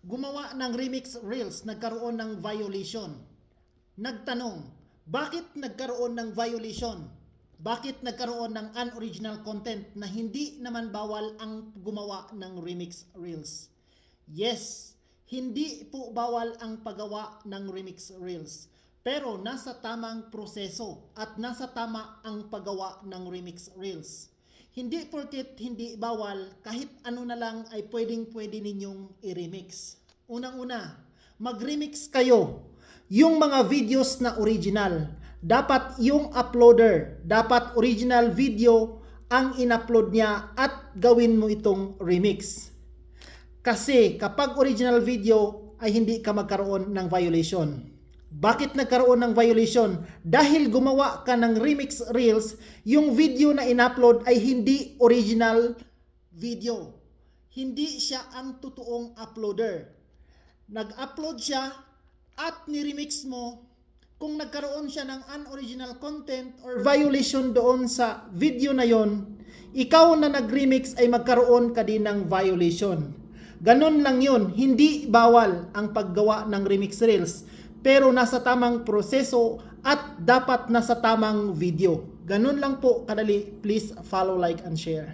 gumawa ng remix reels, nagkaroon ng violation. Nagtanong, bakit nagkaroon ng violation? Bakit nagkaroon ng unoriginal content na hindi naman bawal ang gumawa ng remix reels? Yes, hindi po bawal ang paggawa ng remix reels. Pero nasa tamang proseso at nasa tama ang paggawa ng remix reels. Hindi porket hindi bawal, kahit ano na lang ay pwedeng-pwede ninyong i-remix. Unang-una, mag-remix kayo. Yung mga videos na original, dapat yung uploader, dapat original video ang in-upload niya at gawin mo itong remix. Kasi kapag original video ay hindi ka magkaroon ng violation. Bakit nagkaroon ng violation? Dahil gumawa ka ng remix reels, yung video na in-upload ay hindi original video. Hindi siya ang totoong uploader. Nag-upload siya at ni-remix mo. Kung nagkaroon siya ng unoriginal content or violation doon sa video na yon, ikaw na nag-remix ay magkaroon ka din ng violation. Ganon lang yun. Hindi bawal ang paggawa ng remix reels. Pero nasa tamang proseso at dapat nasa tamang video. Ganun lang po kadali. Please follow, like, and share.